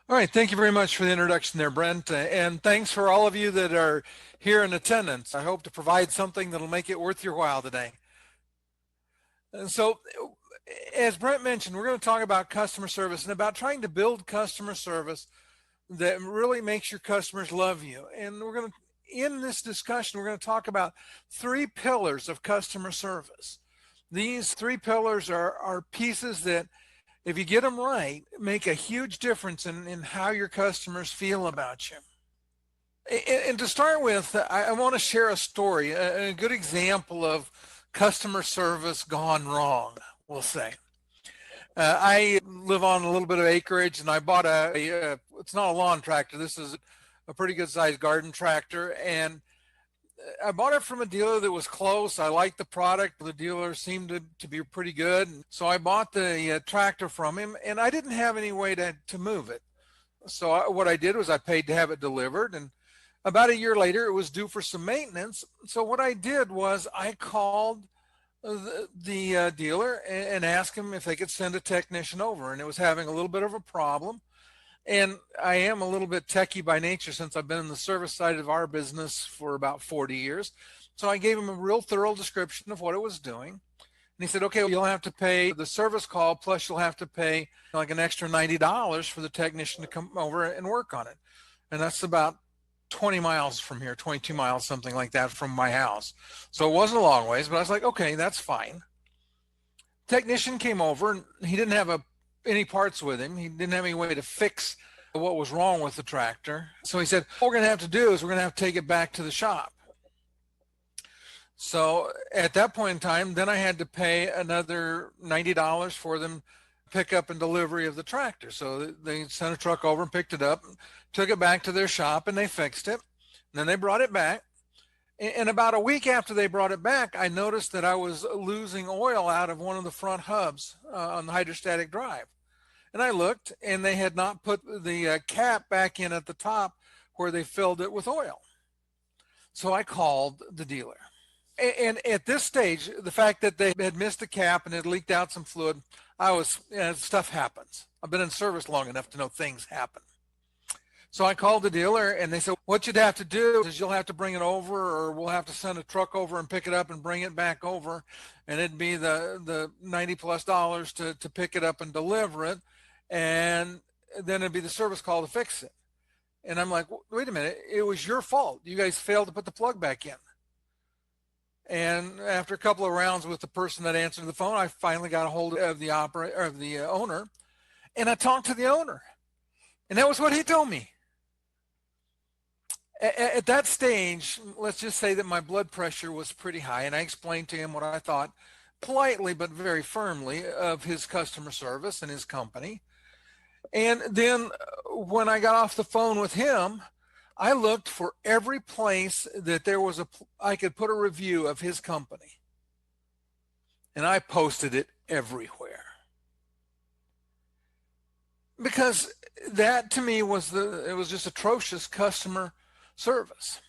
All right, thank you very much for the introduction there, Brent, and thanks for all of you that are here in attendance. I hope to provide something that'll make it worth your while today. And so, as Brent mentioned, we're going to talk about customer service and about trying to build customer service that really makes your customers love you. And in this discussion, we're going to talk about three pillars of customer service. These three pillars are pieces that, if you get them right, make a huge difference in how your customers feel about you. And to start with, I want to share a story, a good example of customer service gone wrong, we'll say. I live on a little bit of acreage, and I bought it's not a lawn tractor. This is a pretty good sized garden tractor. And I bought it from a dealer that was close. I liked the product. The dealer seemed to be pretty good. So I bought the tractor from him, and I didn't have any way to move it. So what I did was I paid to have it delivered. And about a year later, it was due for some maintenance. So what I did was I called the dealer and asked him if they could send a technician over. And it was having a little bit of a problem. And I am a little bit techie by nature since I've been in the service side of our business for about 40 years. So I gave him a real thorough description of what it was doing. And he said, okay, well, you'll have to pay the service call, plus you'll have to pay like an extra $90 for the technician to come over and work on it. And that's about 20 miles from here, 22 miles, something like that from my house. So it wasn't a long ways, but I was like, okay, that's fine. Technician came over and he didn't have any parts with him. He didn't have any way to fix what was wrong with the tractor. So he said, what we're going to have to do is we're going to have to take it back to the shop. So at that point in time, then I had to pay another $90 for them pick up and delivery of the tractor. So they sent a truck over and picked it up, took it back to their shop, and they fixed it. And then they brought it back. And about a week after they brought it back, I noticed that I was losing oil out of one of the front hubs on the hydrostatic drive. And I looked, and they had not put the cap back in at the top where they filled it with oil. So I called the dealer. And at this stage, the fact that they had missed the cap and had leaked out some fluid, stuff happens. I've been in service long enough to know things happen. So I called the dealer, and they said, what you'd have to do is you'll have to bring it over, or we'll have to send a truck over and pick it up and bring it back over. And it'd be the $90+ to pick it up and deliver it. And then it'd be the service call to fix it. And I'm like, wait a minute, it was your fault. You guys failed to put the plug back in. And after a couple of rounds with the person that answered the phone, I finally got a hold of the owner, and I talked to the owner. And that was what he told me. At that stage, let's just say that my blood pressure was pretty high, and I explained to him what I thought, politely but very firmly, of his customer service and his company. And then when I got off the phone with him, I looked for every place that I could put a review of his company. And I posted it everywhere. Because that to me it was just atrocious customer service.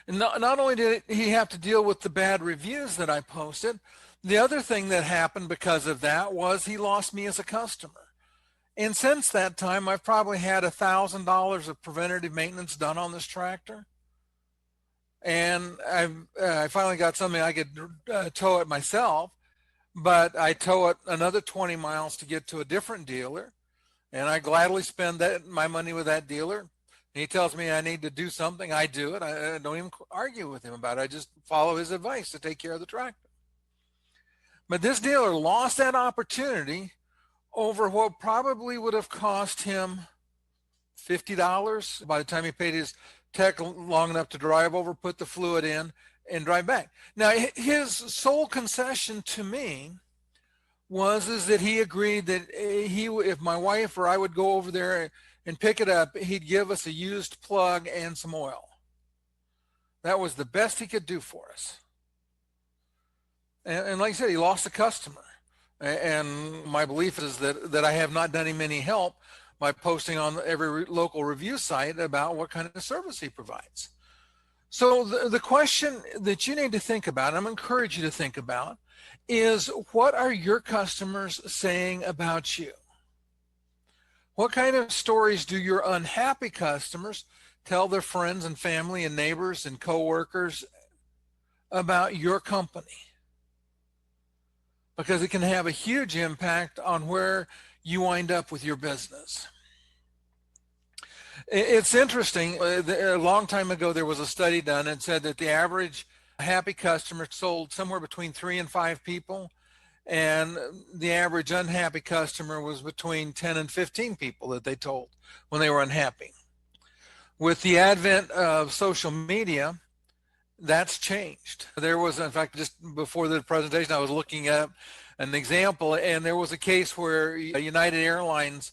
And not only did he have to deal with the bad reviews that I posted, the other thing that happened because of that was he lost me as a customer. And since that time, I've probably had $1,000 of preventative maintenance done on this tractor. And I finally got something I could tow it myself, but I tow it another 20 miles to get to a different dealer. And I gladly spend my money with that dealer. And he tells me I need to do something, I do it. I don't even argue with him about it. I just follow his advice to take care of the tractor. But this dealer lost that opportunity over what probably would have cost him $50 by the time he paid his tech long enough to drive over, put the fluid in, and drive back. Now, his sole concession to me was that he agreed that if my wife or I would go over there and pick it up, he'd give us a used plug and some oil. That was the best he could do for us. And like I said, he lost a customer. And my belief is that I have not done him any help by posting on every local review site about what kind of service he provides. So the question that you need to think about, and I'm encourage you to think about, is what are your customers saying about you? What kind of stories do your unhappy customers tell their friends and family and neighbors and coworkers about your company? Because it can have a huge impact on where you wind up with your business. It's interesting. A long time ago, there was a study done and said that the average happy customer sold somewhere between 3 and 5 people, and the average unhappy customer was between 10 and 15 people that they told when they were unhappy. With the advent of social media, that's changed. There was, in fact, just before the presentation, I was looking at an example, and there was a case where United Airlines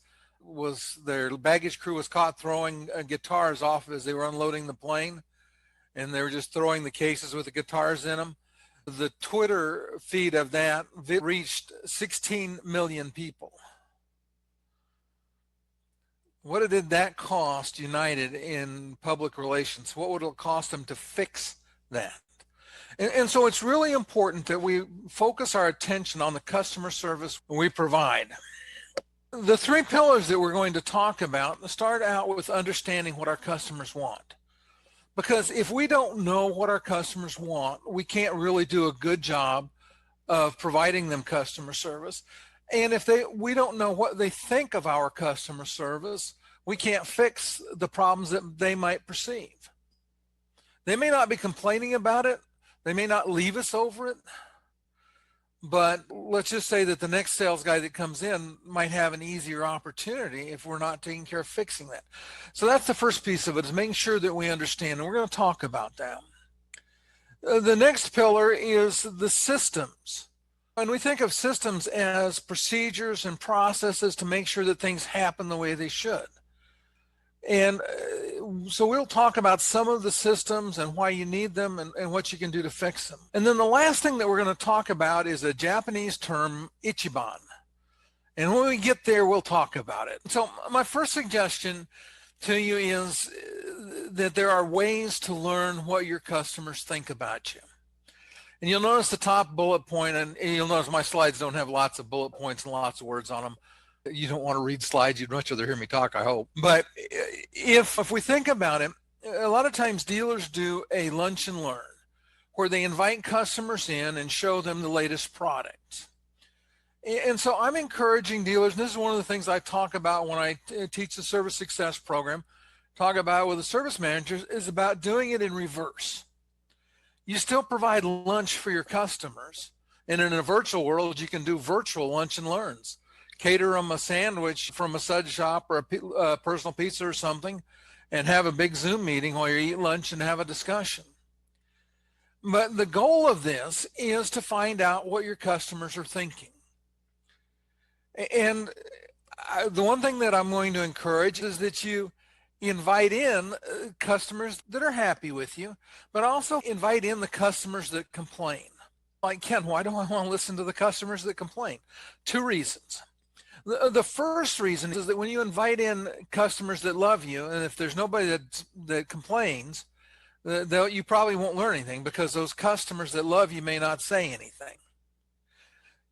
their baggage crew was caught throwing guitars off as they were unloading the plane, and they were just throwing the cases with the guitars in them. The Twitter feed of that reached 16 million people. What did that cost United in public relations? What would it cost them to fix that? And so it's really important that we focus our attention on the customer service we provide. The 3 pillars that we're going to talk about start out with understanding what our customers want. Because if we don't know what our customers want, we can't really do a good job of providing them customer service. And if we don't know what they think of our customer service, we can't fix the problems that they might perceive. They may not be complaining about it. They may not leave us over it. But let's just say that the next sales guy that comes in might have an easier opportunity if we're not taking care of fixing that. So that's the first piece of it, is making sure that we understand, and we're going to talk about that. The next pillar is the systems. And we think of systems as procedures and processes to make sure that things happen the way they should. And so we'll talk about some of the systems and why you need them and what you can do to fix them. And then the last thing that we're going to talk about is a Japanese term, Ichiban. And when we get there, we'll talk about it. So my first suggestion to you is that there are ways to learn what your customers think about you. And you'll notice the top bullet point, and you'll notice my slides don't have lots of bullet points and lots of words on them. You don't want to read slides. You'd much rather hear me talk, I hope. But if we think about it, a lot of times dealers do a lunch and learn where they invite customers in and show them the latest products. And so I'm encouraging dealers, and this is one of the things I talk about when I teach the service success program, talk about with the service managers, is about doing it in reverse. You still provide lunch for your customers. And in a virtual world, you can do virtual lunch and learns. Cater them a sandwich from a sud shop or a personal pizza or something, and have a big Zoom meeting while you eat lunch and have a discussion. But the goal of this is to find out what your customers are thinking. And the one thing that I'm going to encourage is that you invite in customers that are happy with you, but also invite in the customers that complain. Like, Ken, why do I want to listen to the customers that complain? 2 reasons. The first reason is that when you invite in customers that love you, and if there's nobody that complains, you probably won't learn anything, because those customers that love you may not say anything.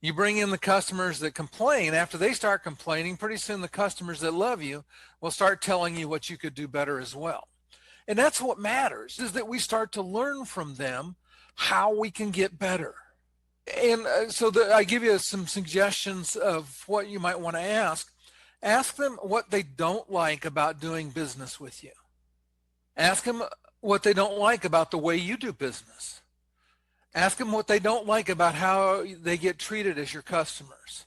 You bring in the customers that complain. After they start complaining, pretty soon the customers that love you will start telling you what you could do better as well. And that's what matters, is that we start to learn from them how we can get better. And so I give you some suggestions of what you might want to ask. Ask them what they don't like about doing business with you. Ask them what they don't like about the way you do business. Ask them what they don't like about how they get treated as your customers.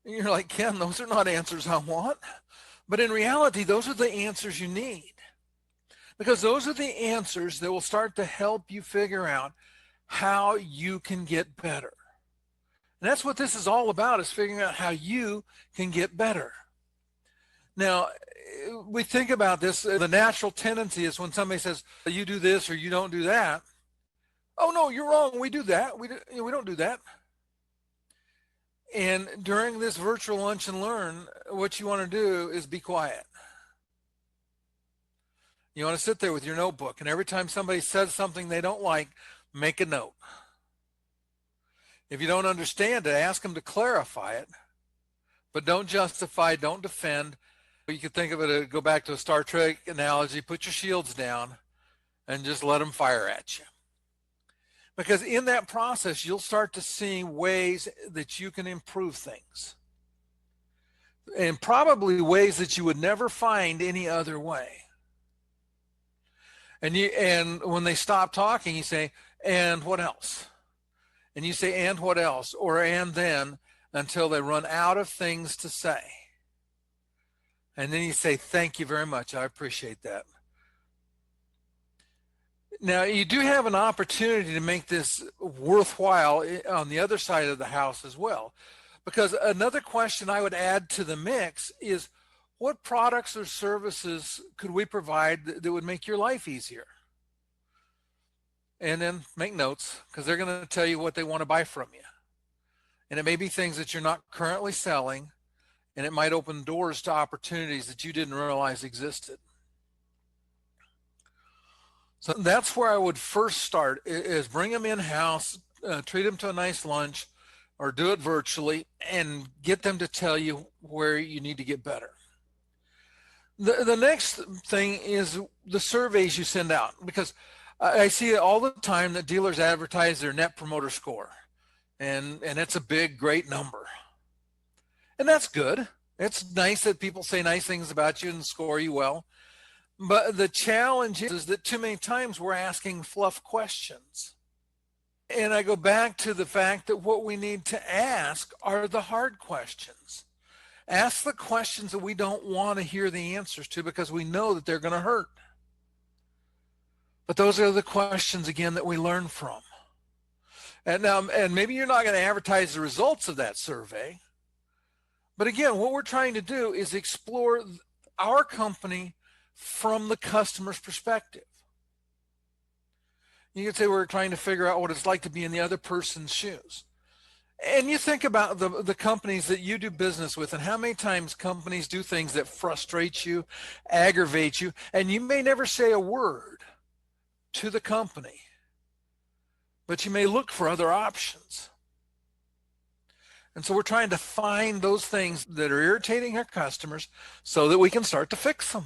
And you're like, Ken, those are not answers I want. But in reality, those are the answers you need. Because those are the answers that will start to help you figure out how you can get better. And that's what this is all about, is figuring out how you can get better. Now, we think about this, the natural tendency is when somebody says, you do this or you don't do that. Oh, no, you're wrong. We do that. We don't do that. And during this virtual lunch and learn, what you want to do is be quiet. You want to sit there with your notebook, and every time somebody says something they don't like, make a note. If you don't understand it, ask them to clarify it, but don't justify, don't defend. You could think of it, go back to a Star Trek analogy, put your shields down and just let them fire at you. Because in that process, you'll start to see ways that you can improve things, and probably ways that you would never find any other way. And when they stop talking, you say, and what else? And you say, and what else? Or and then, until they run out of things to say. And then you say, thank you very much. I appreciate that. Now, you do have an opportunity to make this worthwhile on the other side of the house as well. Because another question I would add to the mix is, what products or services could we provide that would make your life easier? And then make notes, because they're going to tell you what they want to buy from you. And it may be things that you're not currently selling, and it might open doors to opportunities that you didn't realize existed. So that's where I would first start, is bring them in-house, treat them to a nice lunch, or do it virtually, and get them to tell you where you need to get better. The next thing is the surveys you send out, because I see it all the time that dealers advertise their net promoter score, and it's a big, great number. And that's good. It's nice that people say nice things about you and score you well. But the challenge is that too many times we're asking fluff questions. And I go back to the fact that what we need to ask are the hard questions. Ask the questions that we don't want to hear the answers to, because we know that they're going to hurt. But those are the questions, again, that we learn from. And maybe you're not going to advertise the results of that survey. But again, what we're trying to do is explore our company from the customer's perspective. You could say we're trying to figure out what it's like to be in the other person's shoes. And you think about the companies that you do business with, and how many times companies do things that frustrate you, aggravate you, and you may never say a word to the company, but you may look for other options. And so we're trying to find those things that are irritating our customers so that we can start to fix them.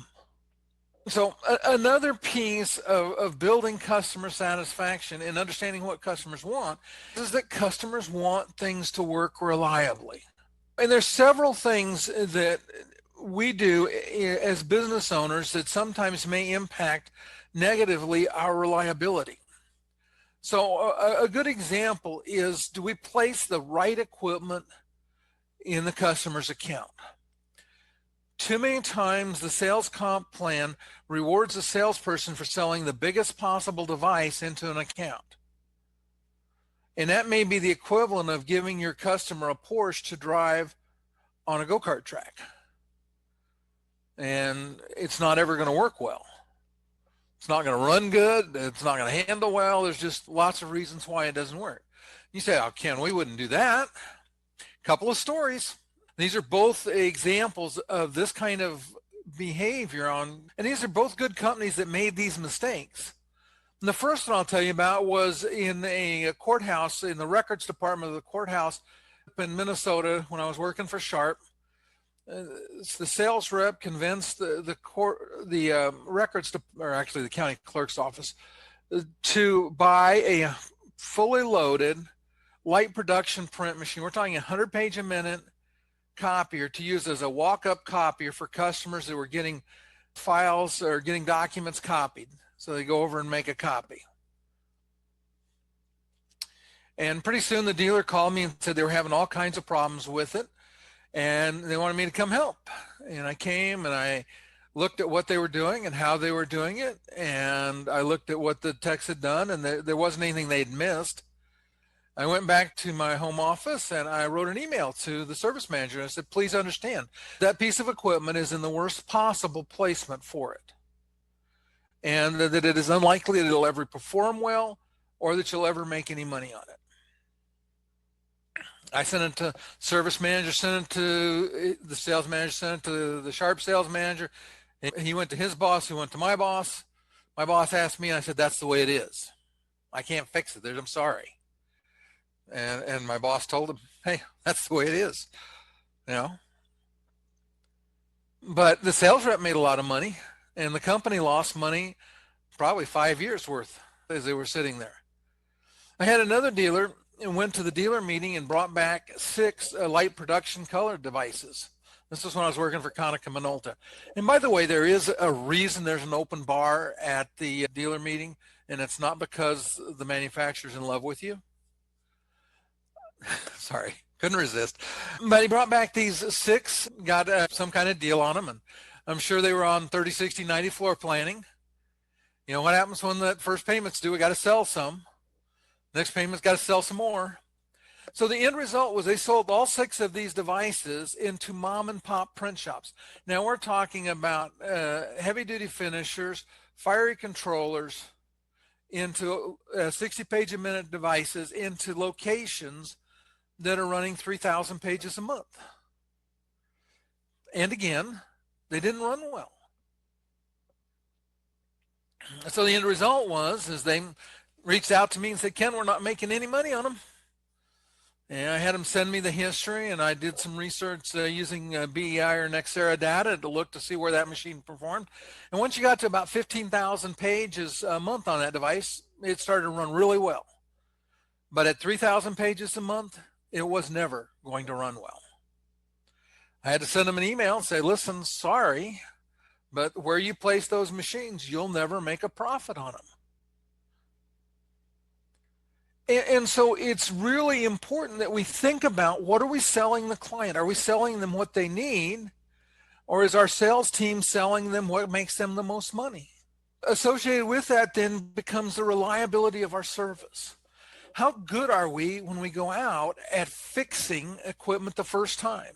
So another piece of building customer satisfaction and understanding what customers want is that customers want things to work reliably. And there's several things that we do as business owners that sometimes may impact negatively our reliability. So a good example is, do we place the right equipment in the customer's account? Too many times the sales comp plan rewards the salesperson for selling the biggest possible device into an account. And that may be the equivalent of giving your customer a Porsche to drive on a go-kart track. And it's not ever going to work well. It's not going to run good. It's not going to handle well. There's just lots of reasons why it doesn't work. You say, oh, Ken, we wouldn't do that. Couple of stories. These are both examples of this kind of behavior and these are both good companies that made these mistakes. And the first one I'll tell you about was in a courthouse, in the records department of the courthouse in Minnesota when I was working for Sharp. The sales rep convinced the records, or actually the county clerk's office, to buy a fully loaded light production print machine. We're talking 100 page a minute copier to use as a walk-up copier for customers that were getting files or getting documents copied. So they go over and make a copy. And pretty soon the dealer called me and said they were having all kinds of problems with it, and they wanted me to come help. And I came and I looked at what they were doing and how they were doing it, and I looked at what the techs had done, and there wasn't anything they'd missed. I went back to my home office and I wrote an email to the service manager. I said, please understand that piece of equipment is in the worst possible placement for it, and that it is unlikely that it'll ever perform well or that you'll ever make any money on it. I sent it to service manager, sent it to the sales manager, sent it to the Sharp sales manager. He went to his boss, who went to my boss. My boss asked me, and I said, that's the way it is. I can't fix it. I'm sorry. And my boss told him, hey, that's the way it is. You know, But the sales rep made a lot of money, and the company lost money probably 5 years worth as they were sitting there. I had another dealer and went to the dealer meeting and brought back six light production color devices. This was when I was working for Konica Minolta. And by the way, there is a reason there's an open bar at the dealer meeting, and it's not because the manufacturer's in love with you. Sorry, couldn't resist. But he brought back these six, got some kind of deal on them, and I'm sure they were on 30, 60, 90 floor planning. You know what happens when the first payment's due? We got to sell some. Next payment's got to sell some more. So the end result was they sold all six of these devices into mom and pop print shops. Now we're talking about heavy duty finishers, fiery controllers, into 60 page a minute devices into locations that are running 3,000 pages a month. And again, they didn't run well. So the end result was is they reached out to me and said, Ken, we're not making any money on them. And I had them send me the history, and I did some research using BEI or Nexera data to look to see where that machine performed. And once you got to about 15,000 pages a month on that device, it started to run really well. But at 3,000 pages a month, it was never going to run well. I had to send them an email and say, listen, sorry, but where you place those machines, you'll never make a profit on them. And so it's really important that we think about what are we selling the client? Are we selling them what they need? Or is our sales team selling them what makes them the most money? Associated with that then becomes the reliability of our service. How good are we when we go out at fixing equipment the first time?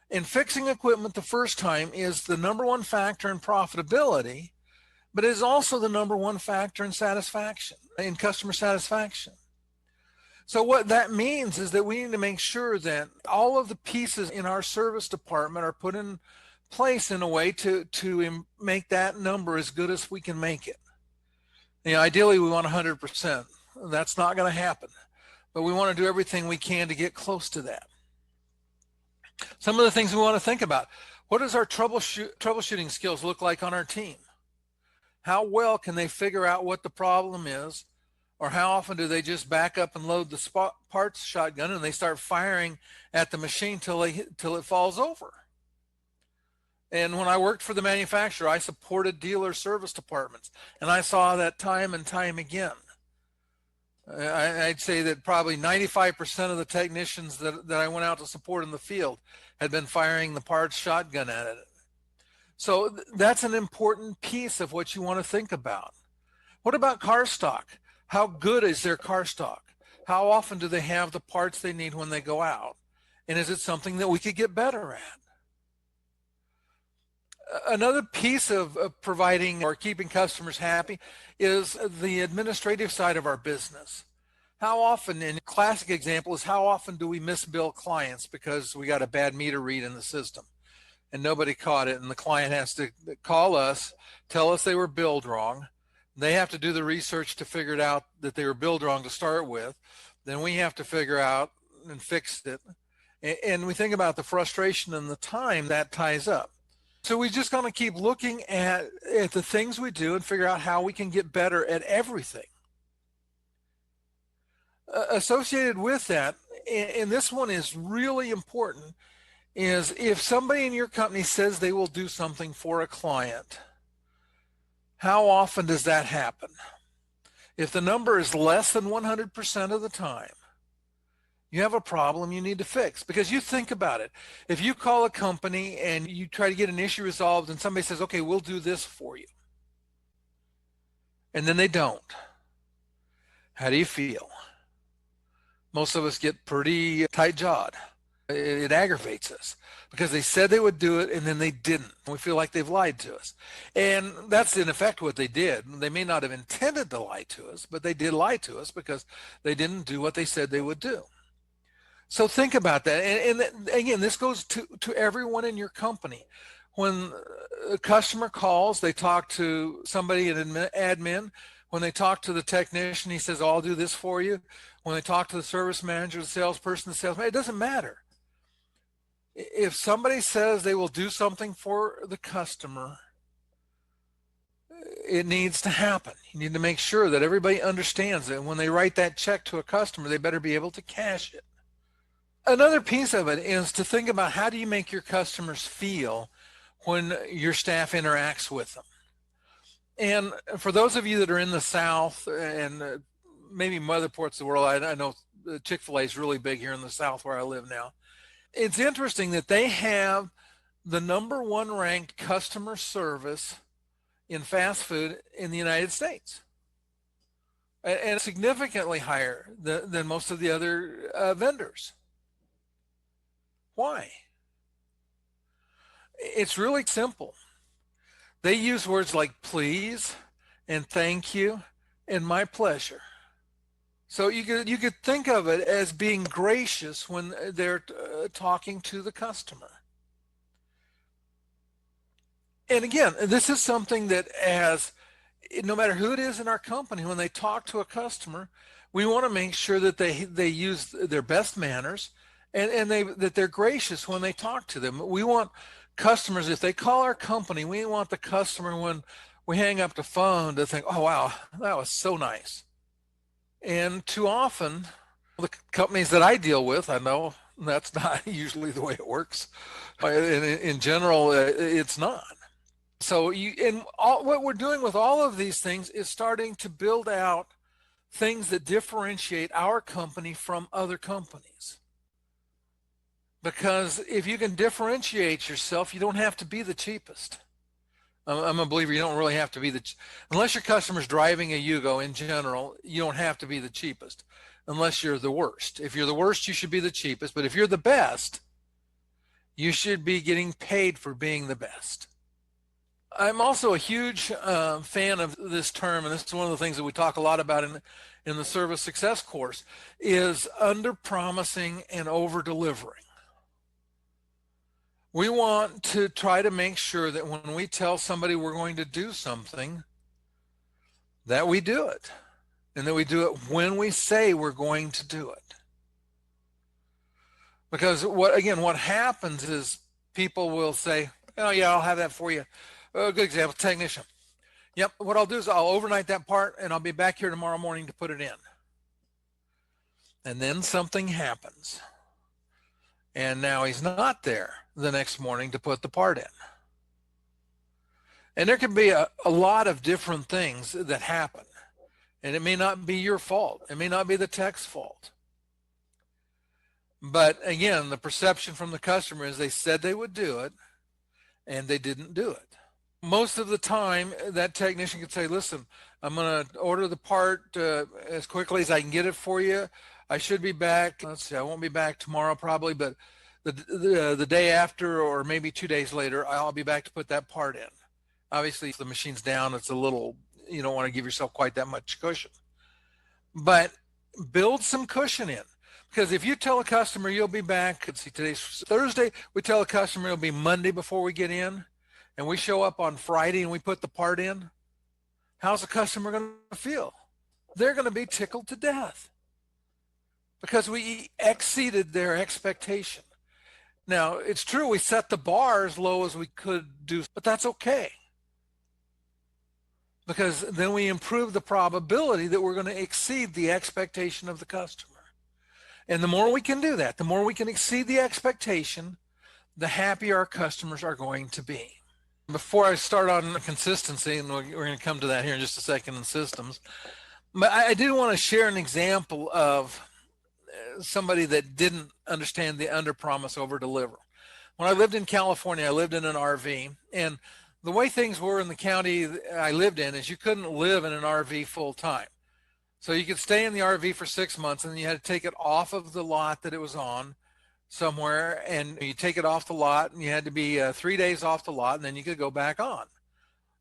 And fixing equipment the first time is the number one factor in profitability, but it is also the number one factor in satisfaction, in customer satisfaction. So what that means is that we need to make sure that all of the pieces in our service department are put in place in a way to make that number as good as we can make it. You know, ideally, we want 100%. That's not going to happen, but we want to do everything we can to get close to that. Some of the things we want to think about: what does our troubleshooting skills look like on our team? How well can they figure out what the problem is, or how often do they just back up and load the parts shotgun and they start firing at the machine till it falls over? And when I worked for the manufacturer, I supported dealer service departments, and I saw that time and time again. I'd say that probably 95% of the technicians that I went out to support in the field had been firing the parts shotgun at it. So that's an important piece of what you want to think about. What about car stock? How good is their car stock? How often do they have the parts they need when they go out? And is it something that we could get better at? Another piece of providing or keeping customers happy is the administrative side of our business. How often, and a classic example is how often do we misbill clients because we got a bad meter read in the system and nobody caught it, and the client has to call us, tell us they were billed wrong. They have to do the research to figure it out that they were billed wrong to start with. Then we have to figure out and fix it. And we think about the frustration and the time that ties up. So we just got to keep looking at the things we do and figure out how we can get better at everything. Associated with that, and this one is really important, is if somebody in your company says they will do something for a client, how often does that happen? If the number is less than 100% of the time, you have a problem you need to fix. Because you think about it. If you call a company and you try to get an issue resolved and somebody says, okay, we'll do this for you, and then they don't, how do you feel? Most of us get pretty tight-jawed. It aggravates us because they said they would do it and then they didn't. We feel like they've lied to us. And that's in effect what they did. They may not have intended to lie to us, but they did lie to us because they didn't do what they said they would do. So think about that. And again, this goes to everyone in your company. When a customer calls, they talk to somebody in admin. When they talk to the technician, he says, oh, I'll do this for you. When they talk to the service manager, the salesperson, the salesman, it doesn't matter. If somebody says they will do something for the customer, it needs to happen. You need to make sure that everybody understands that when they write that check to a customer, they better be able to cash it. Another piece of it is to think about, how do you make your customers feel when your staff interacts with them? And for those of you that are in the South and maybe other parts of the world, I know Chick-fil-A is really big here in the South where I live now. It's interesting that they have the number one ranked customer service in fast food in the United States, and significantly higher than most of the other vendors. Why? It's really simple. They use words like please and thank you and my pleasure. So you could think of it as being gracious when they're talking to the customer. And again, this is something that, as no matter who it is in our company, when they talk to a customer, we want to make sure that they use their best manners, and that they're gracious when they talk to them. We want customers, if they call our company, we want the customer, when we hang up the phone, to think, oh wow, that was so nice. And too often, the companies that I deal with, I know that's not usually the way it works. In general, it's not. So what we're doing with all of these things is starting to build out things that differentiate our company from other companies. Because if you can differentiate yourself, you don't have to be the cheapest. I'm a believer you don't really have to be unless your customer's driving a Yugo. In general, you don't have to be the cheapest unless you're the worst. If you're the worst, you should be the cheapest. But if you're the best, you should be getting paid for being the best. I'm also a huge fan of this term, and this is one of the things that we talk a lot about in the service success course, is under promising and over delivering. We want to try to make sure that when we tell somebody we're going to do something, that we do it, and that we do it when we say we're going to do it. Because what happens is people will say, oh yeah, I'll have that for you. A good example, technician. Yep, what I'll do is I'll overnight that part and I'll be back here tomorrow morning to put it in. And then something happens. And now he's not there the next morning to put the part in. And there can be a lot of different things that happen. And it may not be your fault. It may not be the tech's fault. But again, the perception from the customer is they said they would do it and they didn't do it. Most of the time, that technician could say, listen, I'm going to order the part as quickly as I can get it for you. I should be back. Let's see, I won't be back tomorrow probably, but the day after, or maybe 2 days later, I'll be back to put that part in. Obviously, if the machine's down, it's a little, you don't want to give yourself quite that much cushion. But build some cushion in. Because if you tell a customer you'll be back, let's see, today's Thursday, we tell a customer it'll be Monday before we get in, and we show up on Friday and we put the part in, how's the customer going to feel? They're going to be tickled to death because we exceeded their expectation. Now, it's true we set the bar as low as we could do, but that's okay. Because then we improve the probability that we're going to exceed the expectation of the customer. And the more we can do that, the more we can exceed the expectation, the happier our customers are going to be. Before I start on consistency, and we're going to come to that here in just a second in systems, but I did want to share an example of somebody that didn't understand the under promise over deliver. When I lived in California, I lived in an RV, and the way things were in the county I lived in is you couldn't live in an RV full time. So you could stay in the RV for 6 months, and then you had to take it off of the lot that it was on somewhere, and you take it off the lot, and you had to be 3 days off the lot, and then you could go back on,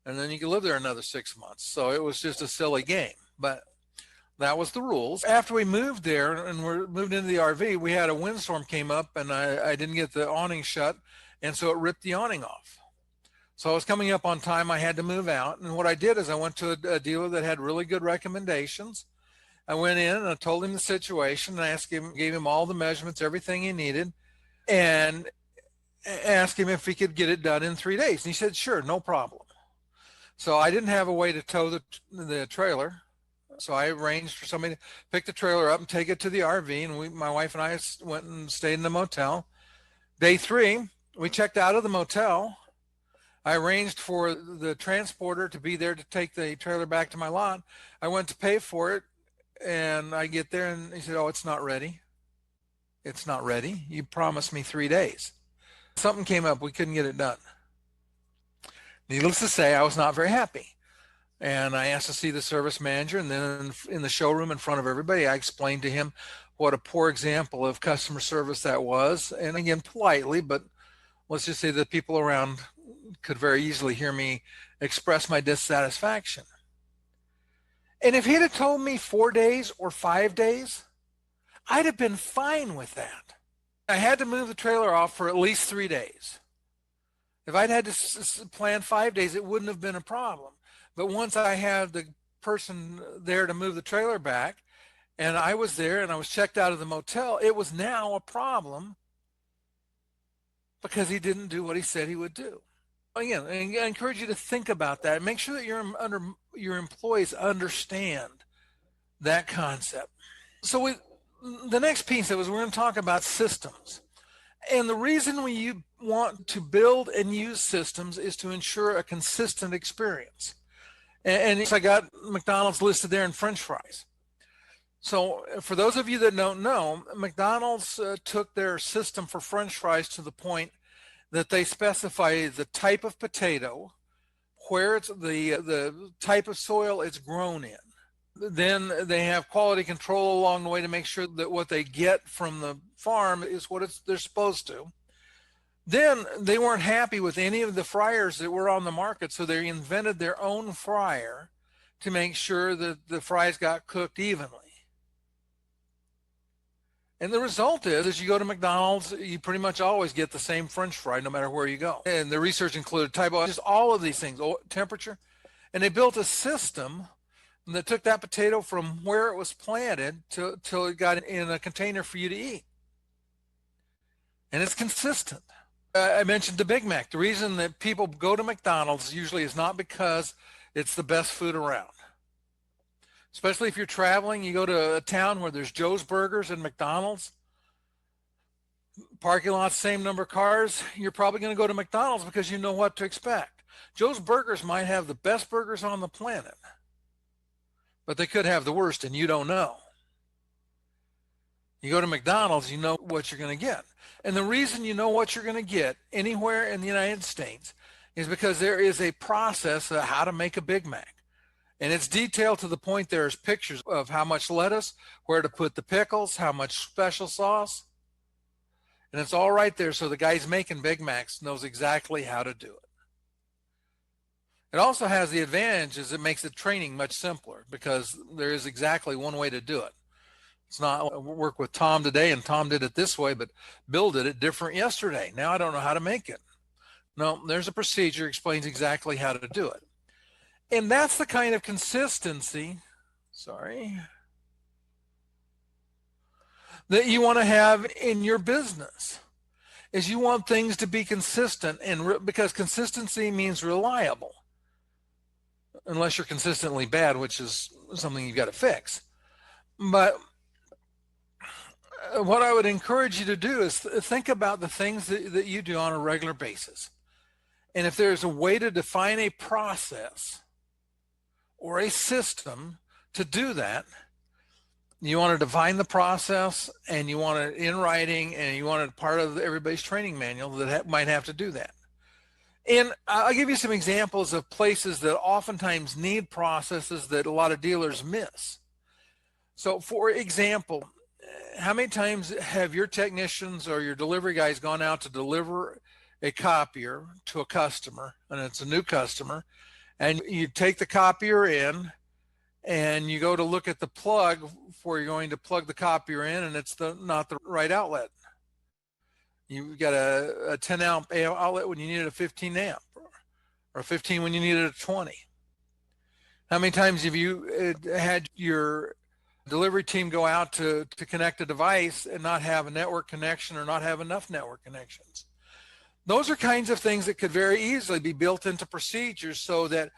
and then you could live there another 6 months. So it was just a silly game, but that was the rules. After we moved there and we moved into the RV, we had a windstorm came up, and I didn't get the awning shut, and so it ripped the awning off. So I was coming up on time. I had to move out. And what I did is I went to a dealer that had really good recommendations. I went in and I told him the situation, and I gave him all the measurements, everything he needed. And asked him if he could get it done in 3 days. And he said, sure, no problem. So I didn't have a way to tow the trailer. So I arranged for somebody to pick the trailer up and take it to the RV. And my wife and I went and stayed in the motel. Day 3, we checked out of the motel. I arranged for the transporter to be there to take the trailer back to my lot. I went to pay for it, and I get there, and he said, oh, it's not ready. It's not ready. You promised me 3 days. Something came up. We couldn't get it done. Needless to say, I was not very happy. And I asked to see the service manager, and then in the showroom in front of everybody, I explained to him what a poor example of customer service that was. And again, politely, but let's just say the people around could very easily hear me express my dissatisfaction. And if he'd have told me 4 days or 5 days, I'd have been fine with that. I had to move the trailer off for at least 3 days. If I'd had to plan 5 days, it wouldn't have been a problem. But once I had the person there to move the trailer back, and I was there and I was checked out of the motel, it was now a problem because he didn't do what he said he would do. Again, I encourage you to think about that. Make sure that your employees understand that concept. So the next piece of it is we're going to talk about systems. And the reason we want to build and use systems is to ensure a consistent experience. And I got McDonald's listed there in French fries. So for those of you that don't know, McDonald's took their system for French fries to the point that they specify the type of potato, where it's the type of soil it's grown in. Then they have quality control along the way to make sure that what they get from the farm is what they're supposed to. Then they weren't happy with any of the fryers that were on the market, so they invented their own fryer to make sure that the fries got cooked evenly. And the result is you go to McDonald's, you pretty much always get the same French fry no matter where you go. And the research included type of, just all of these things, temperature. And they built a system that took that potato from where it was planted till it got in a container for you to eat. And it's consistent. I mentioned the Big Mac. The reason that people go to McDonald's usually is not because it's the best food around. Especially if you're traveling, you go to a town where there's Joe's Burgers and McDonald's, parking lot, same number of cars, you're probably going to go to McDonald's because you know what to expect. Joe's Burgers might have the best burgers on the planet, but they could have the worst, and you don't know. You go to McDonald's, you know what you're going to get. And the reason you know what you're going to get anywhere in the United States is because there is a process of how to make a Big Mac. And it's detailed to the point there's pictures of how much lettuce, where to put the pickles, how much special sauce. And it's all right there, so the guys making Big Macs knows exactly how to do it. It also has the advantage is it makes the training much simpler because there is exactly one way to do it. It's not work with Tom today and Tom did it this way, but Bill did it different yesterday. Now I don't know how to make it. No, there's a procedure explains exactly how to do it. And that's the kind of consistency, that you want to have in your business. Is you want things to be consistent, and because consistency means reliable. Unless you're consistently bad, which is something you've got to fix. But what I would encourage you to do is think about the things that you do on a regular basis. And if there's a way to define a process or a system to do that, you want to define the process and you want it in writing and you want it part of everybody's training manual that might have to do that. And I'll give you some examples of places that oftentimes need processes that a lot of dealers miss. So for example, how many times have your technicians or your delivery guys gone out to deliver a copier to a customer, and it's a new customer, and you take the copier in and you go to look at the plug where you're going to plug the copier in, and it's not the right outlet. You've got a 10 amp outlet when you needed a 15 amp, or 15 when you needed a 20. How many times have you had your delivery team go out to connect a device and not have a network connection or not have enough network connections? Those are kinds of things that could very easily be built into procedures so that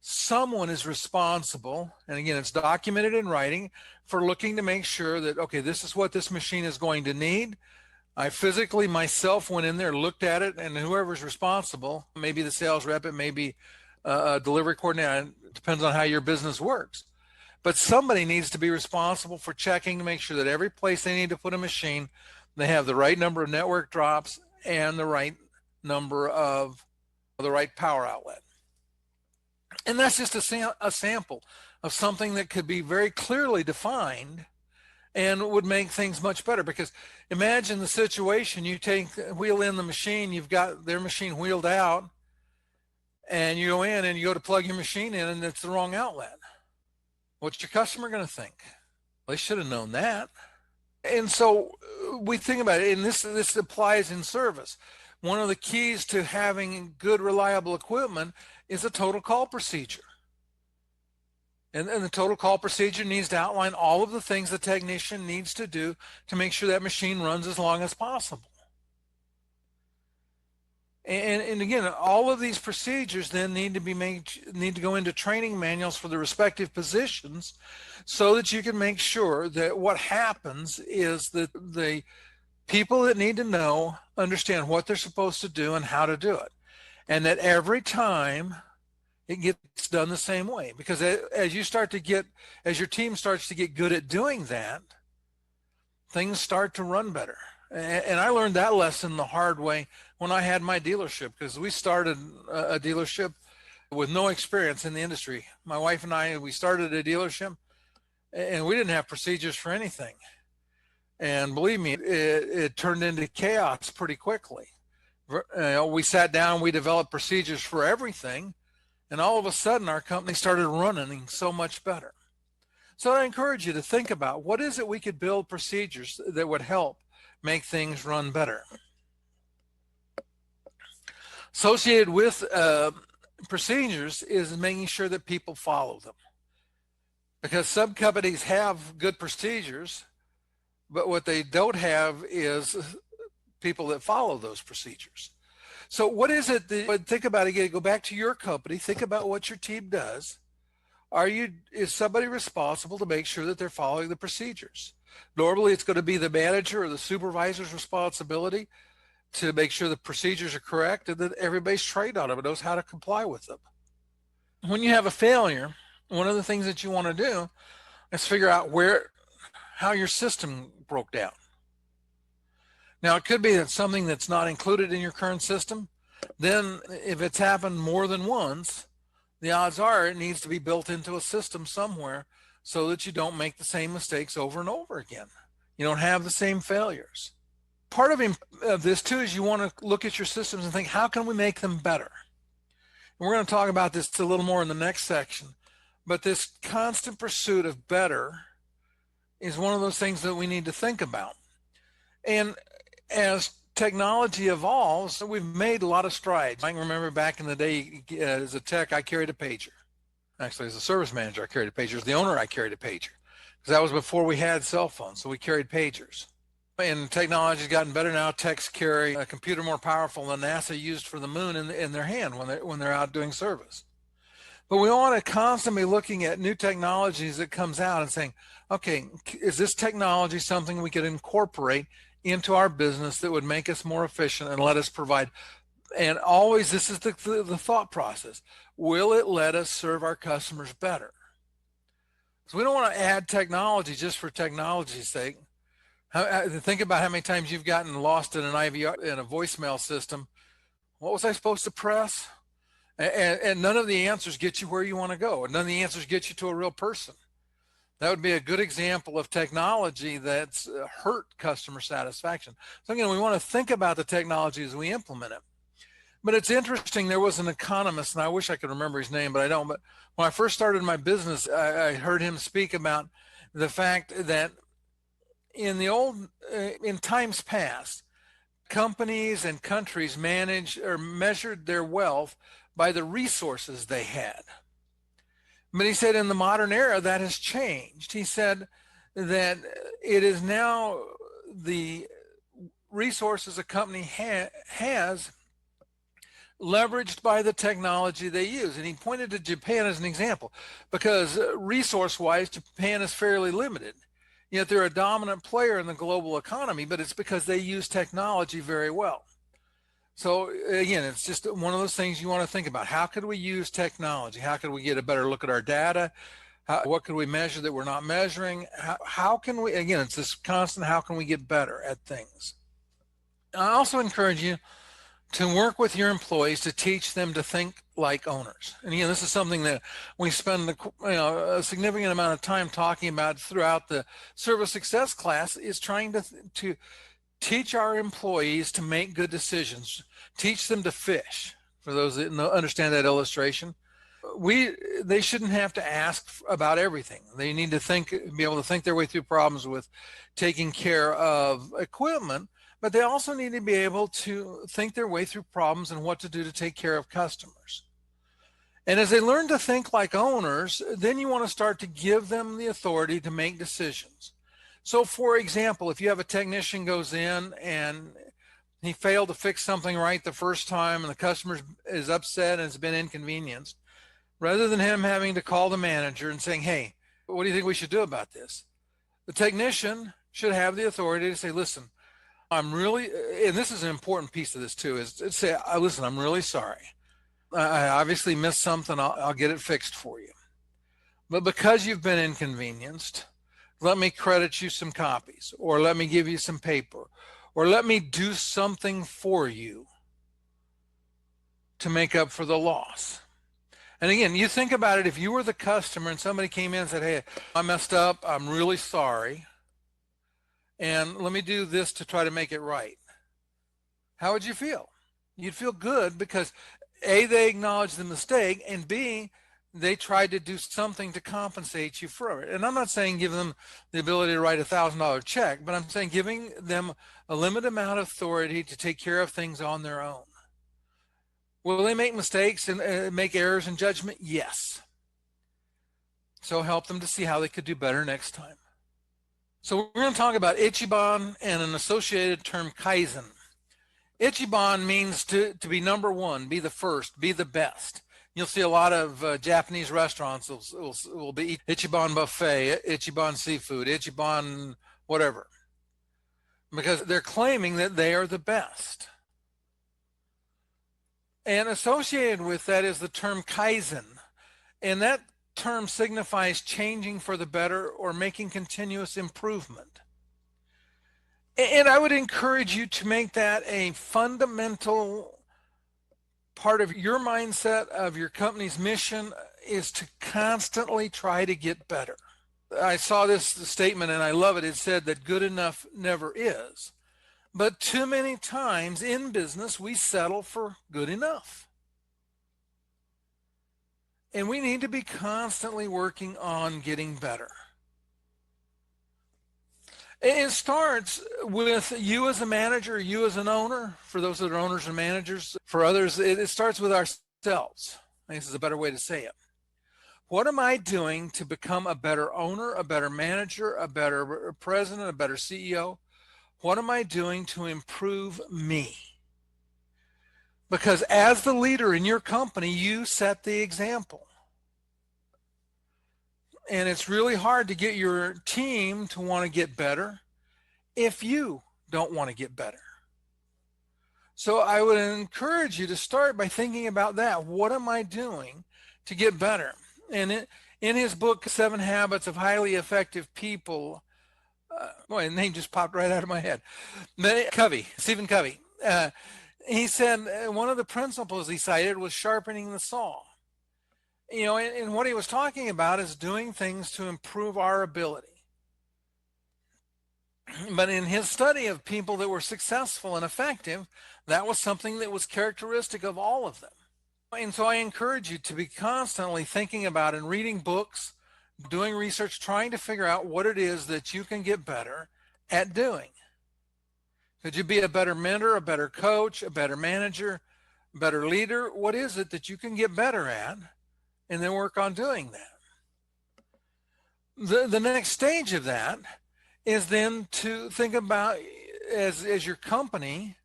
someone is responsible, and again, it's documented in writing, for looking to make sure that, okay, this is what this machine is going to need. I physically myself went in there, looked at it, and whoever's responsible, maybe the sales rep, it may be a delivery coordinator, it depends on how your business works. But somebody needs to be responsible for checking to make sure that every place they need to put a machine, they have the right number of network drops and the right number of the right power outlet. And that's just a sample of something that could be very clearly defined and would make things much better. Because imagine the situation, you wheel in the machine, you've got their machine wheeled out, and you go in and you go to plug your machine in and it's the wrong outlet. What's your customer going to think? They should have known that. And so we think about it, and this applies in service. One of the keys to having good, reliable equipment is a total call procedure. And the total call procedure needs to outline all of the things the technician needs to do to make sure that machine runs as long as possible. And again, all of these procedures then need to go into training manuals for the respective positions so that you can make sure that what happens is that the people that need to know understand what they're supposed to do and how to do it. And that every time it gets done the same way. Because as your team starts to get good at doing that, things start to run better. And I learned that lesson the hard way when I had my dealership, because we started a dealership with no experience in the industry. My wife and I, we started a dealership and we didn't have procedures for anything. And believe me, it turned into chaos pretty quickly. We sat down, we developed procedures for everything, and all of a sudden our company started running so much better. So I encourage you to think about, what is it we could build procedures that would help make things run better? Associated with procedures is making sure that people follow them. Because some companies have good procedures, but what they don't have is people that follow those procedures. So what is it that, think about it again, go back to your company, think about what your team does. Is somebody responsible to make sure that they're following the procedures? Normally it's going to be the manager or the supervisor's responsibility to make sure the procedures are correct and that everybody's trained on them and knows how to comply with them. When you have a failure, one of the things that you want to do is figure out how your system broke down. Now, it could be that something that's not included in your current system. Then if it's happened more than once, the odds are it needs to be built into a system somewhere so that you don't make the same mistakes over and over again. You don't have the same failures. Part of this too is you want to look at your systems and think, how can we make them better? And we're going to talk about this a little more in the next section, but this constant pursuit of better is one of those things that we need to think about. And as technology evolves, we've made a lot of strides. I can remember back in the day as a tech, I carried a pager. Actually, as a service manager, I carried a pager. As the owner, I carried a pager, because that was before we had cell phones, so we carried pagers. And technology's gotten better now. Techs carry a computer more powerful than NASA used for the moon in their hand when they're out doing service. But we want to constantly be looking at new technologies that comes out and saying, okay, is this technology something we could incorporate into our business that would make us more efficient and let us provide? And always, this is the thought process. Will it let us serve our customers better? So we don't want to add technology just for technology's sake. Think about how many times you've gotten lost in an IVR, in a voicemail system. What was I supposed to press? And none of the answers get you where you want to go. And none of the answers get you to a real person. That would be a good example of technology that's hurt customer satisfaction. So again, we want to think about the technology as we implement it. But it's interesting, there was an economist, and I wish I could remember his name, but I don't. But when I first started my business, I heard him speak about the fact that in times past, companies and countries managed or measured their wealth by the resources they had. But he said in the modern era that has changed. He said that it is now the resources a company has leveraged by the technology they use. And he pointed to Japan as an example because resource-wise, Japan is fairly limited. Yet they're a dominant player in the global economy, but it's because they use technology very well. So again, it's just one of those things you want to think about. How could we use technology? How could we get a better look at our data? What could we measure that we're not measuring? How can we, again, it's this constant, how can we get better at things? I also encourage you to work with your employees to teach them to think like owners. And again, this is something that we spend a significant amount of time talking about throughout the service success class, is trying to teach our employees to make good decisions, teach them to fish. For those that understand that illustration, they shouldn't have to ask about everything. They need to be able to think their way through problems with taking care of equipment, but they also need to be able to think their way through problems and what to do to take care of customers. And as they learn to think like owners, then you want to start to give them the authority to make decisions. So for example, if you have a technician goes in and he failed to fix something right the first time and the customer is upset and has been inconvenienced, rather than him having to call the manager and saying, hey, what do you think we should do about this? The technician should have the authority to say, listen, I'm really, and this is an important piece of this too, is to say, listen, I'm really sorry. I obviously missed something. I'll get it fixed for you. But because you've been inconvenienced, let me credit you some copies, or let me give you some paper, or let me do something for you to make up for the loss. And again, you think about it, if you were the customer and somebody came in and said, hey, I messed up, I'm really sorry, and let me do this to try to make it right. How would you feel? You'd feel good because A, they acknowledged the mistake, and B, they tried to do something to compensate you for it. And I'm not saying give them the ability to write $1,000 check, but I'm saying giving them a limited amount of authority to take care of things on their own. Will they make mistakes and make errors in judgment? Yes. So help them to see how they could do better next time. So we're going to talk about Ichiban and an associated term, Kaizen. Ichiban means to be number one, be the first, be the best. You'll see a lot of Japanese restaurants will be Ichiban buffet, Ichiban seafood, Ichiban whatever, because they're claiming that they are the best. And associated with that is the term Kaizen. And that term signifies changing for the better or making continuous improvement. And I would encourage you to make that a fundamental part of your mindset, of your company's mission, is to constantly try to get better. I saw this statement and I love it. It said that good enough never is. But too many times in business, we settle for good enough. And we need to be constantly working on getting better. It starts with you as a manager, you as an owner. For those that are owners and managers, for others, it starts with ourselves. I think this is a better way to say it. What am I doing to become a better owner, a better manager, a better president, a better CEO? What am I doing to improve me? Because as the leader in your company, you set the example. And it's really hard to get your team to want to get better if you don't want to get better. So I would encourage you to start by thinking about that. What am I doing to get better? And in his book, 7 Habits of Highly Effective People, boy, the name just popped right out of my head. Stephen Covey. He said one of the principles he cited was sharpening the saw. And what he was talking about is doing things to improve our ability. But in his study of people that were successful and effective, that was something that was characteristic of all of them. And so I encourage you to be constantly thinking about and reading books, doing research, trying to figure out what it is that you can get better at doing. Could you be a better mentor, a better coach, a better manager, a better leader? What is it that you can get better at? And then work on doing that. The next stage of that is then to think about as your company,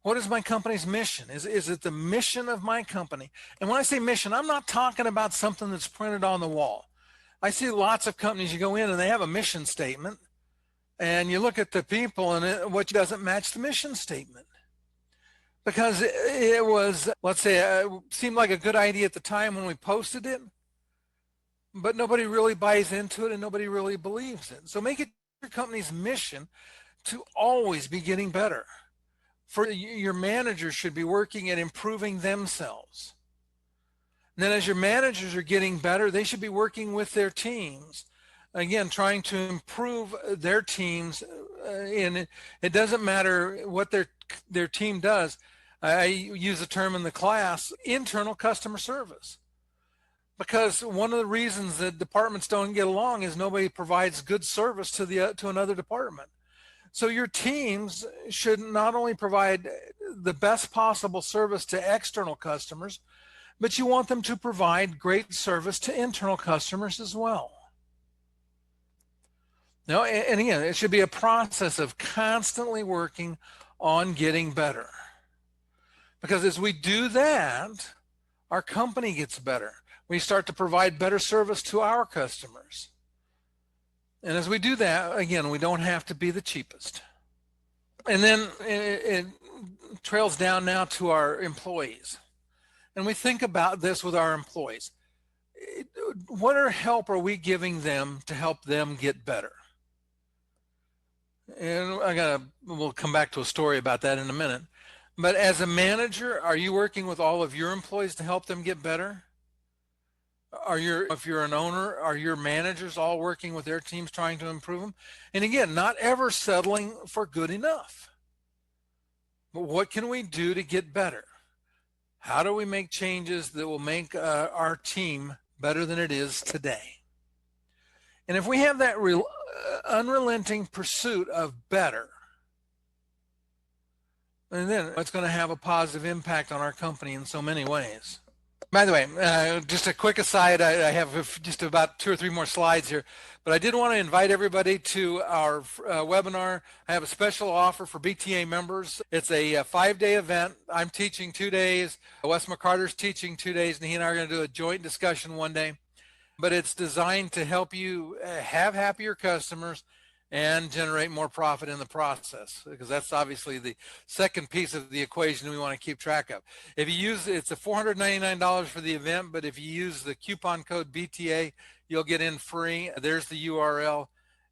What is my company's mission? Is it the mission of my company? And when I say mission, I'm not talking about something that's printed on the wall. I see lots of companies, you go in and they have a mission statement, and you look at the people and what doesn't match the mission statement. Because it was, let's say, seemed like a good idea at the time when we posted it, but nobody really buys into it and nobody really believes it. So make it your company's mission to always be getting better. For your managers should be working at improving themselves. And then as your managers are getting better, they should be working with their teams. Again, trying to improve their teams. And it doesn't matter what their team does. I use a term in the class, internal customer service. Because one of the reasons that departments don't get along is nobody provides good service to another department. So your teams should not only provide the best possible service to external customers, but you want them to provide great service to internal customers as well. Now, and again, it should be a process of constantly working on getting better. Because as we do that, our company gets better. We start to provide better service to our customers. And as we do that, again, we don't have to be the cheapest. And then it trails down now to our employees. And we think about this with our employees. What help are we giving them to help them get better? And we'll come back to a story about that in a minute. But as a manager, are you working with all of your employees to help them get better? If you're an owner, are your managers all working with their teams trying to improve them? And again, not ever settling for good enough. But what can we do to get better? How do we make changes that will make our team better than it is today? And if we have that unrelenting pursuit of better, and then it's going to have a positive impact on our company in so many ways. By the way, just a quick aside, I have just about 2 or 3 more slides here, but I did want to invite everybody to our webinar. I have a special offer for BTA members. It's a 5-day event. I'm teaching 2 days. Wes McCarter's teaching 2 days, and he and I are going to do a joint discussion 1 day. But it's designed to help you have happier customers and generate more profit in the process, because that's obviously the second piece of the equation we want to keep track of. If you use, it's a $499 for the event, but if you use the coupon code BTA, you'll get in free. There's the URL,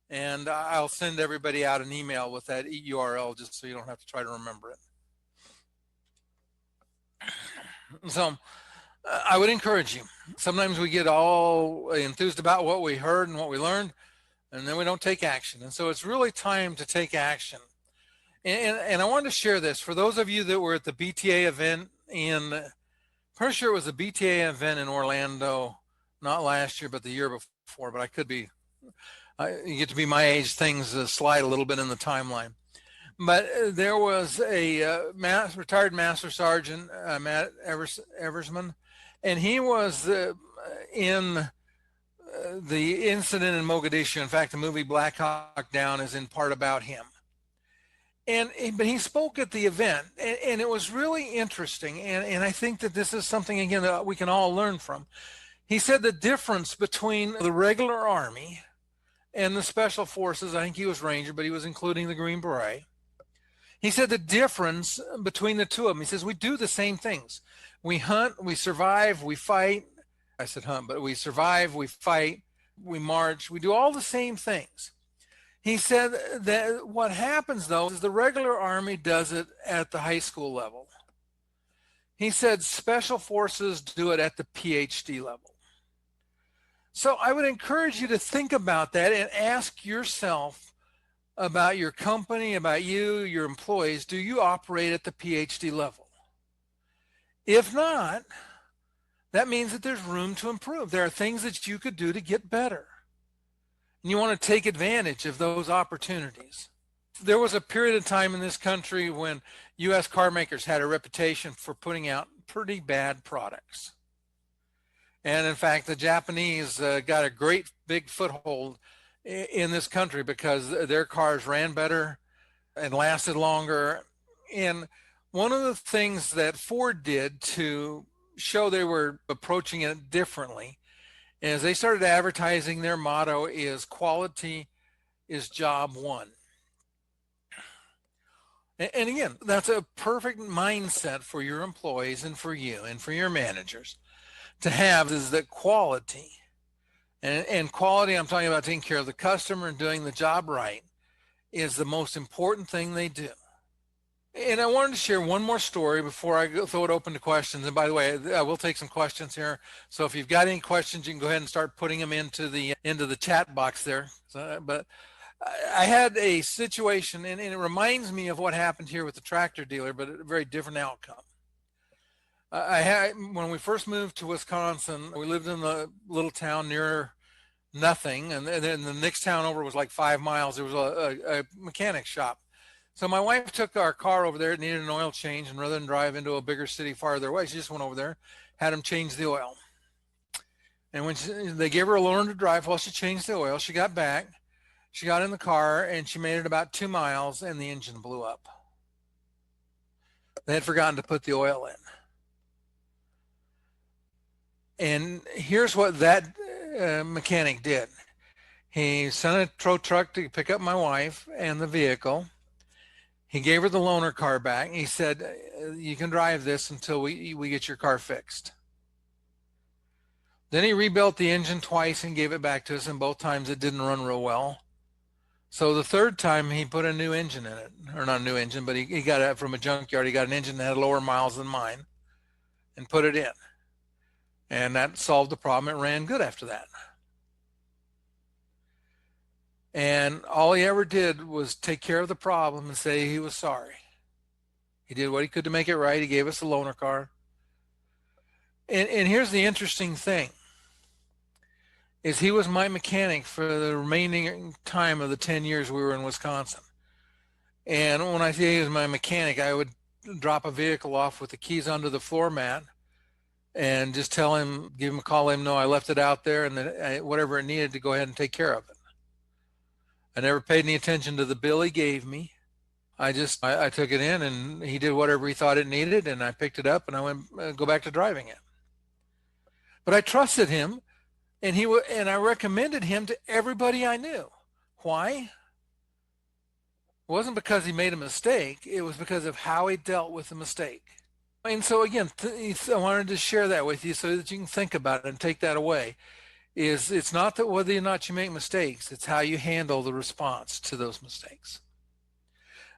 and I'll send everybody out an email with that URL just so you don't have to try to remember it. So I would encourage you. Sometimes we get all enthused about what we heard and what we learned, and then we don't take action. And so it's really time to take action. And I wanted to share this for those of you that were at the BTA event pretty sure it was a BTA event in Orlando, not last year, but the year before, but I could be, you get to be my age, things slide a little bit in the timeline. But there was a retired Master Sergeant, Matt Eversman, and he was in the incident in Mogadishu. In fact, the movie Black Hawk Down is in part about him. But he spoke at the event, and it was really interesting. And I think that this is something, again, that we can all learn from. He said the difference between the regular Army and the Special Forces, I think he was Ranger, but he was including the Green Beret. He said the difference between the two of them, he says, we do the same things. We hunt, we survive, we fight. I said hunt, but we survive, we fight, we march, we do all the same things. He said that what happens, though, is the regular Army does it at the high school level. He said Special Forces do it at the PhD level. So I would encourage you to think about that and ask yourself about your company, about you, your employees. Do you operate at the PhD level? If not, that means that there's room to improve. There are things that you could do to get better. And you want to take advantage of those opportunities. There was a period of time in this country when U.S. car makers had a reputation for putting out pretty bad products. And in fact, the Japanese got a great big foothold in this country because their cars ran better and lasted longer. And One of the things that Ford did to show they were approaching it differently is they started advertising their motto is quality is job one. And again, that's a perfect mindset for your employees and for you and for your managers to have, is that quality. And quality, I'm talking about taking care of the customer and doing the job right, is the most important thing they do. And I wanted to share one more story before I throw it open to questions. And by the way, I will take some questions here. So if you've got any questions, you can go ahead and start putting them into the chat box there. But I had a situation, and it reminds me of what happened here with the tractor dealer, but a very different outcome. I had When we first moved to Wisconsin, we lived in a little town near nothing, and then the next town over was like 5 miles. There was a mechanic shop. So my wife took our car over there. It needed an oil change, and rather than drive into a bigger city farther away, she just went over there, had him change the oil. And they gave her a loaner to drive while she changed the oil, she got back. She got in the car and she made it about 2 miles, and the engine blew up. They had forgotten to put the oil in. And here's what that mechanic did. He sent a tow truck to pick up my wife and the vehicle. He gave her the loaner car back. He said, you can drive this until we get your car fixed. Then he rebuilt the engine twice and gave it back to us, and both times it didn't run real well. So the third time he put a new engine in it, or not a new engine, but he got it from a junkyard. He got an engine that had lower miles than mine and put it in. And that solved the problem. It ran good after that. And all he ever did was take care of the problem and say he was sorry. He did what he could to make it right. He gave us a loaner car. And here's the interesting thing, is he was my mechanic for the remaining time of the 10 years we were in Wisconsin. And when I say he was my mechanic, I would drop a vehicle off with the keys under the floor mat and just tell him, give him a call, let him know I left it out there, and that whatever it needed to go ahead and take care of it. I never paid any attention to the bill he gave me. I took it in, and he did whatever he thought it needed, and I picked it up and I went go back to driving it. But I trusted him, and I recommended him to everybody I knew. Why? It wasn't because he made a mistake. It was because of how he dealt with the mistake. And so again, I wanted to share that with you so that you can think about it and take that away. It's not that whether or not you make mistakes, it's how you handle the response to those mistakes.